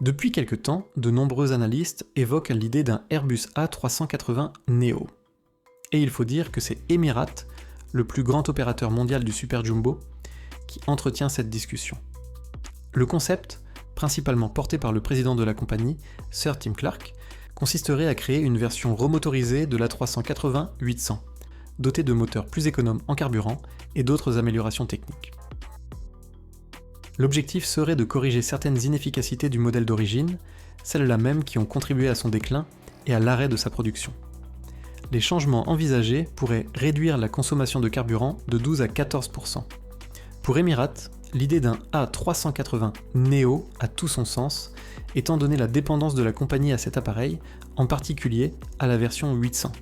Depuis quelque temps, de nombreux analystes évoquent l'idée d'un Airbus A380neo. Et il faut dire que c'est Emirates, le plus grand opérateur mondial du Super Jumbo, qui entretient cette discussion. Le concept, principalement porté par le président de la compagnie, Sir Tim Clark, consisterait à créer une version remotorisée de l'A380-800, dotée de moteurs plus économes en carburant et d'autres améliorations techniques. L'objectif serait de corriger certaines inefficacités du modèle d'origine, celles-là même qui ont contribué à son déclin et à l'arrêt de sa production. Les changements envisagés pourraient réduire la consommation de carburant de 12 à 14%. Pour Emirates, l'idée d'un A380neo a tout son sens, étant donné la dépendance de la compagnie à cet appareil, en particulier à la version 800.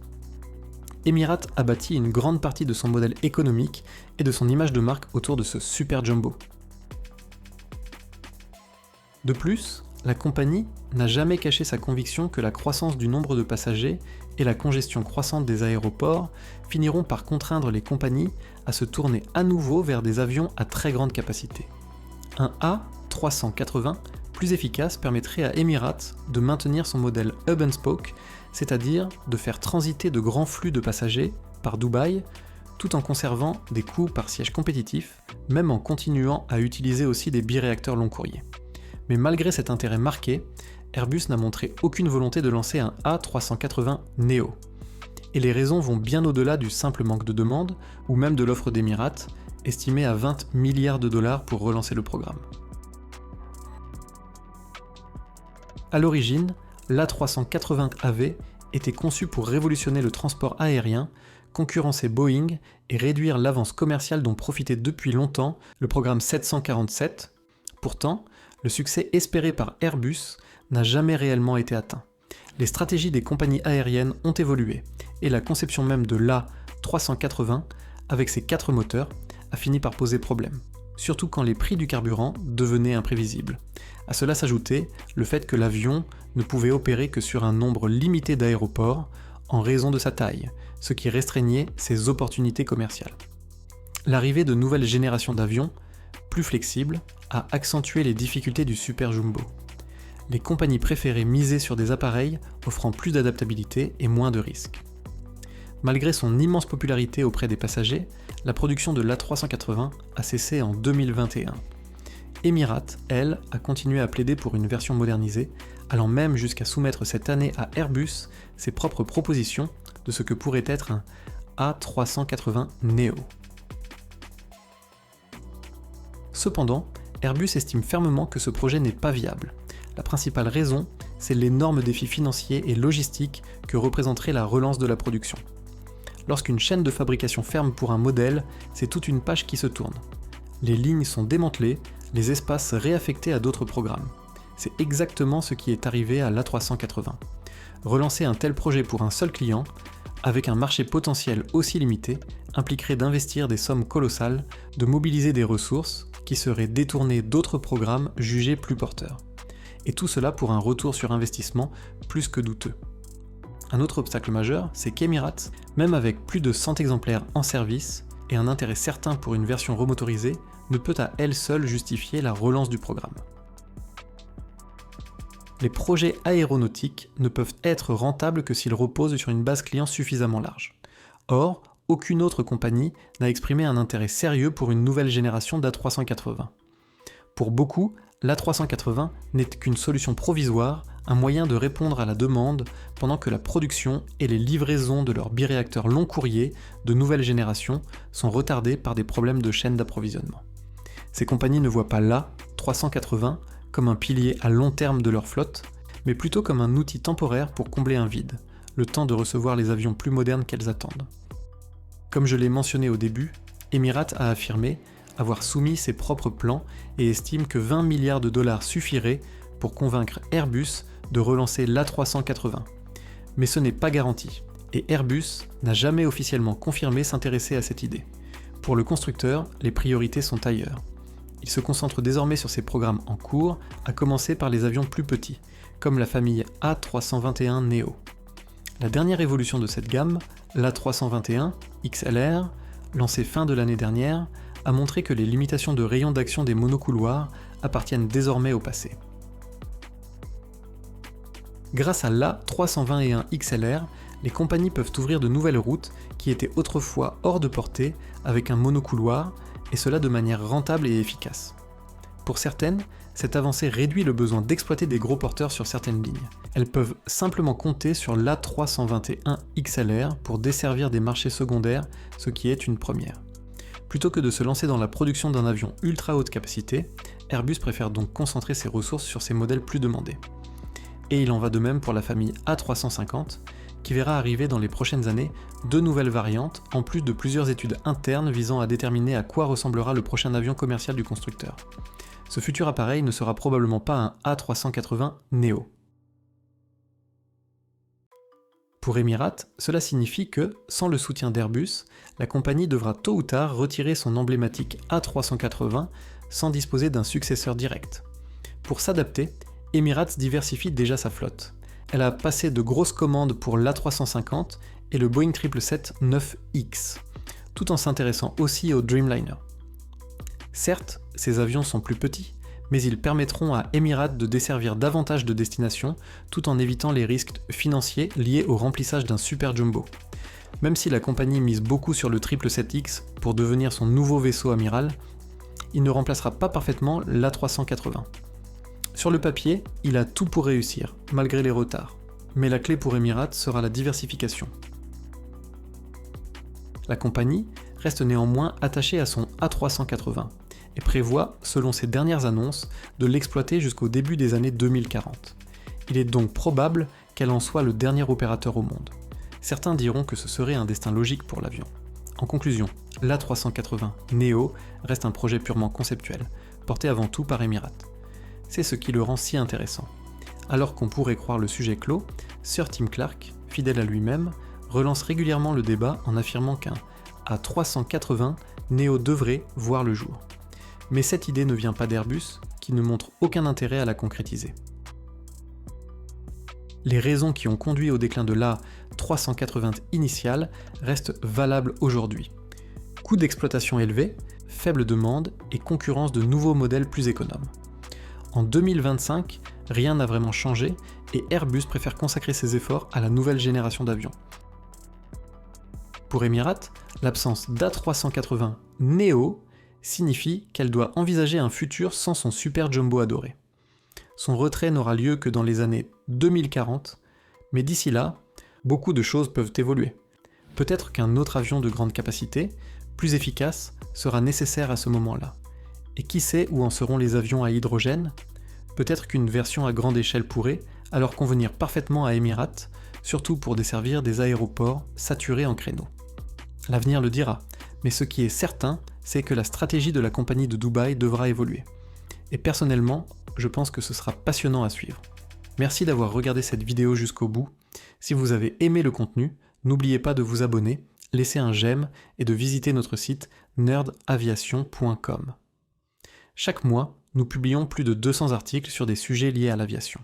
Emirates a bâti une grande partie de son modèle économique et de son image de marque autour de ce Super Jumbo. De plus, la compagnie n'a jamais caché sa conviction que la croissance du nombre de passagers et la congestion croissante des aéroports finiront par contraindre les compagnies à se tourner à nouveau vers des avions à très grande capacité. Un A380 plus efficace permettrait à Emirates de maintenir son modèle Hub and Spoke, c'est-à-dire de faire transiter de grands flux de passagers par Dubaï, tout en conservant des coûts par siège compétitifs, même en continuant à utiliser aussi des biréacteurs long courrier. Mais malgré cet intérêt marqué, Airbus n'a montré aucune volonté de lancer un A380neo. Et les raisons vont bien au-delà du simple manque de demande, ou même de l'offre d'Emirates, estimée à 20 milliards de dollars pour relancer le programme. À l'origine, l'A380AV était conçu pour révolutionner le transport aérien, concurrencer Boeing et réduire l'avance commerciale dont profitait depuis longtemps le programme 747. Pourtant, le succès espéré par Airbus n'a jamais réellement été atteint. Les stratégies des compagnies aériennes ont évolué, et la conception même de l'A380, avec ses 4 moteurs, a fini par poser problème, surtout quand les prix du carburant devenaient imprévisibles. À cela s'ajoutait le fait que l'avion ne pouvait opérer que sur un nombre limité d'aéroports en raison de sa taille, ce qui restreignait ses opportunités commerciales. L'arrivée de nouvelles générations d'avions, plus flexibles, a accentué les difficultés du Super Jumbo. Les compagnies préféraient miser sur des appareils offrant plus d'adaptabilité et moins de risques. Malgré son immense popularité auprès des passagers, la production de l'A380 a cessé en 2021. Emirates, elle, a continué à plaider pour une version modernisée, allant même jusqu'à soumettre cette année à Airbus ses propres propositions de ce que pourrait être un A380neo. Cependant, Airbus estime fermement que ce projet n'est pas viable. La principale raison, c'est l'énorme défi financier et logistique que représenterait la relance de la production. Lorsqu'une chaîne de fabrication ferme pour un modèle, c'est toute une page qui se tourne. Les lignes sont démantelées, les espaces réaffectés à d'autres programmes. C'est exactement ce qui est arrivé à l'A380. Relancer un tel projet pour un seul client, avec un marché potentiel aussi limité, impliquerait d'investir des sommes colossales, de mobiliser des ressources qui seraient détournées d'autres programmes jugés plus porteurs. Et tout cela pour un retour sur investissement plus que douteux. Un autre obstacle majeur, c'est qu'Emirates, même avec plus de 100 exemplaires en service et un intérêt certain pour une version remotorisée, ne peut à elle seule justifier la relance du programme. Les projets aéronautiques ne peuvent être rentables que s'ils reposent sur une base client suffisamment large. Or, aucune autre compagnie n'a exprimé un intérêt sérieux pour une nouvelle génération d'A380. Pour beaucoup, l'A380 n'est qu'une solution provisoire, un moyen de répondre à la demande pendant que la production et les livraisons de leurs biréacteurs long courrier de nouvelle génération sont retardées par des problèmes de chaîne d'approvisionnement. Ces compagnies ne voient pas l'A380 comme un pilier à long terme de leur flotte, mais plutôt comme un outil temporaire pour combler un vide, le temps de recevoir les avions plus modernes qu'elles attendent. Comme je l'ai mentionné au début, Emirates a affirmé avoir soumis ses propres plans et estime que 20 milliards de dollars suffiraient pour convaincre Airbus de relancer l'A380. Mais ce n'est pas garanti, et Airbus n'a jamais officiellement confirmé s'intéresser à cette idée. Pour le constructeur, les priorités sont ailleurs. Il se concentre désormais sur ses programmes en cours, à commencer par les avions plus petits, comme la famille A321neo. La dernière évolution de cette gamme, l'A321 XLR, lancée fin de l'année dernière, a montré que les limitations de rayon d'action des monocouloirs appartiennent désormais au passé. Grâce à l'A321 XLR, les compagnies peuvent ouvrir de nouvelles routes qui étaient autrefois hors de portée avec un monocouloir, et cela de manière rentable et efficace. Pour certaines, cette avancée réduit le besoin d'exploiter des gros porteurs sur certaines lignes. Elles peuvent simplement compter sur l'A321 XLR pour desservir des marchés secondaires, ce qui est une première. Plutôt que de se lancer dans la production d'un avion ultra haute capacité, Airbus préfère donc concentrer ses ressources sur ses modèles plus demandés. Et il en va de même pour la famille A350, qui verra arriver dans les prochaines années 2 nouvelles variantes, en plus de plusieurs études internes visant à déterminer à quoi ressemblera le prochain avion commercial du constructeur. Ce futur appareil ne sera probablement pas un A380 Neo. Pour Emirates, cela signifie que, sans le soutien d'Airbus, la compagnie devra tôt ou tard retirer son emblématique A380 sans disposer d'un successeur direct. Pour s'adapter, Emirates diversifie déjà sa flotte. Elle a passé de grosses commandes pour l'A350 et le Boeing 777-9X, tout en s'intéressant aussi au Dreamliner. Certes, ces avions sont plus petits, mais ils permettront à Emirates de desservir davantage de destinations tout en évitant les risques financiers liés au remplissage d'un super jumbo. Même si la compagnie mise beaucoup sur le 777X pour devenir son nouveau vaisseau amiral, il ne remplacera pas parfaitement l'A380. Sur le papier, il a tout pour réussir, malgré les retards. Mais la clé pour Emirates sera la diversification. La compagnie reste néanmoins attachée à son A380 et prévoit, selon ses dernières annonces, de l'exploiter jusqu'au début des années 2040. Il est donc probable qu'elle en soit le dernier opérateur au monde. Certains diront que ce serait un destin logique pour l'avion. En conclusion, l'A380 Neo reste un projet purement conceptuel, porté avant tout par Emirates. C'est ce qui le rend si intéressant. Alors qu'on pourrait croire le sujet clos, Sir Tim Clark, fidèle à lui-même, relance régulièrement le débat en affirmant qu'un A380 Neo devrait voir le jour. Mais cette idée ne vient pas d'Airbus, qui ne montre aucun intérêt à la concrétiser. Les raisons qui ont conduit au déclin de l'A380 initial restent valables aujourd'hui. Coût d'exploitation élevé, faible demande et concurrence de nouveaux modèles plus économes. En 2025, rien n'a vraiment changé et Airbus préfère consacrer ses efforts à la nouvelle génération d'avions. Pour Emirates, l'absence d'A380 Neo signifie qu'elle doit envisager un futur sans son super jumbo adoré. Son retrait n'aura lieu que dans les années 2040, mais d'ici là, beaucoup de choses peuvent évoluer. Peut-être qu'un autre avion de grande capacité, plus efficace, sera nécessaire à ce moment-là. Et qui sait où en seront les avions à hydrogène ? Peut-être qu'une version à grande échelle pourrait alors convenir parfaitement à Emirates, surtout pour desservir des aéroports saturés en créneaux. L'avenir le dira, mais ce qui est certain, c'est que la stratégie de la compagnie de Dubaï devra évoluer. Et personnellement, je pense que ce sera passionnant à suivre. Merci d'avoir regardé cette vidéo jusqu'au bout. Si vous avez aimé le contenu, n'oubliez pas de vous abonner, laisser un j'aime et de visiter notre site nerdaviation.com. Chaque mois, nous publions plus de 200 articles sur des sujets liés à l'aviation.